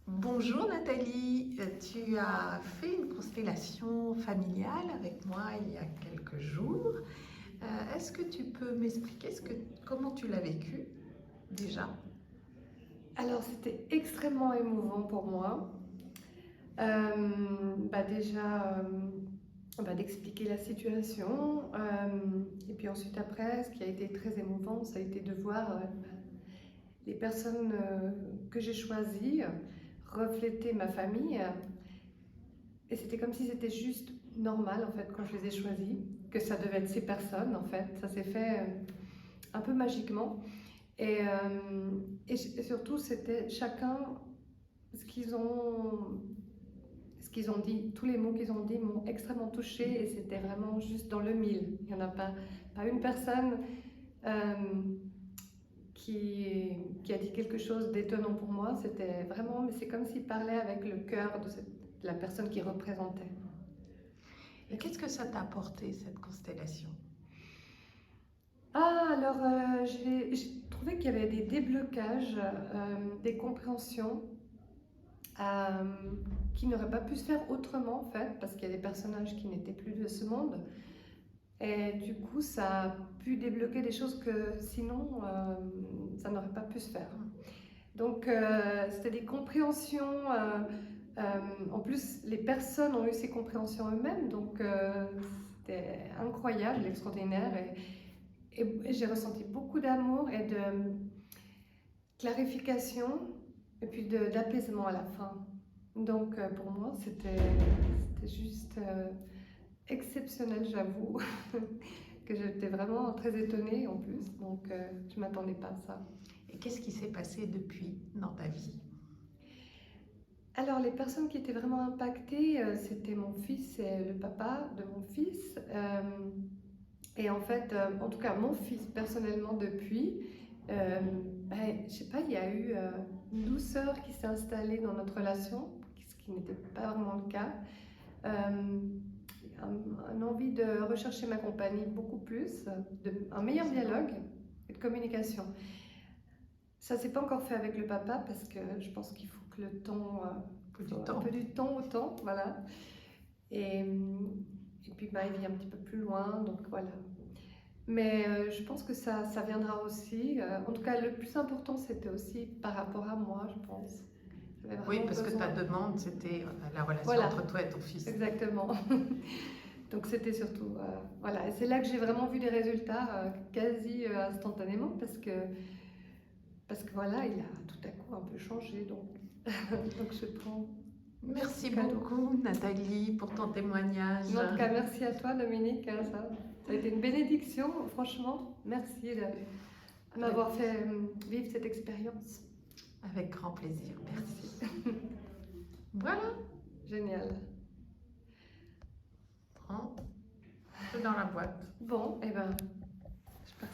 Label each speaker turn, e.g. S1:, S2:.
S1: Bonjour Nathalie. Tu as fait une constellation familiale avec moi il y a quelques jours. Est-ce que tu peux m'expliquer comment tu l'as vécu déjà?
S2: Alors, c'était extrêmement émouvant pour moi. Déjà, d'expliquer la situation. Et puis ensuite, après, ce qui a été très émouvant, ça a été de voir les personnes que j'ai choisies refléter ma famille. Et c'était comme si c'était juste normal, en fait, quand je les ai choisies, que ça devait être ces personnes, en fait. Ça s'est fait un peu magiquement. Et surtout, c'était chacun ce qu'ils ont, ce qu'ils ont dit, tous les mots qu'ils ont dit m'ont extrêmement touchée et c'était vraiment juste dans le mille. Il n'y en a pas une personne euh, qui a dit quelque chose d'étonnant pour moi. C'était vraiment, mais c'est comme s'il parlait avec le cœur de la personne qui représentait.
S1: Et qu'est-ce que ça t'a apporté cette constellation?
S2: Alors, j'ai trouvé qu'il y avait des déblocages, des compréhensions euh, qui n'auraient pas pu se faire autrement, en fait, parce qu'il y a des personnages qui n'étaient plus de ce monde. Et du coup, ça a pu débloquer des choses que sinon, ça n'aurait pas pu se faire. Donc, c'était des compréhensions. En plus, les personnes ont eu ces compréhensions eux-mêmes, donc c'était incroyable, extraordinaire. Et j'ai ressenti beaucoup d'amour et de clarification et puis d'apaisement à la fin. Donc, pour moi, c'était juste exceptionnel, j'avoue. Que j'étais vraiment très étonnée en plus, donc je ne m'attendais pas à ça.
S1: Et qu'est-ce qui s'est passé depuis dans ta vie?
S2: Alors les personnes qui étaient vraiment impactées, c'était mon fils et le papa de mon fils. Et en fait, en tout cas mon fils personnellement depuis, je sais pas, il y a eu une douceur qui s'est installée dans notre relation, ce qui n'était pas vraiment le cas. Une envie de rechercher ma compagnie beaucoup plus, un meilleur dialogue et de communication. Ça ne s'est pas encore fait avec le papa parce que je pense qu'il faut que le temps, un peu du temps au temps, voilà. Et puis il vit un petit peu plus loin, donc voilà. Mais je pense que ça viendra aussi. En tout cas, le plus important, c'était aussi par rapport à moi, je pense.
S1: Oui, parce que ta demande, c'était la relation entre toi et ton fils.
S2: Exactement. Donc c'était surtout, voilà. Et c'est là que j'ai vraiment vu des résultats quasi instantanément parce que voilà, il a tout à coup un peu changé. Donc, donc je prends.
S1: Merci beaucoup Nathalie pour ton témoignage.
S2: En tout cas, merci à toi Dominique. Ça a été une bénédiction, franchement. Merci de m'avoir fait vivre cette expérience.
S1: Avec grand plaisir, merci.
S2: Voilà. Génial.
S1: C'est dans la boîte.
S2: Bon, et ben.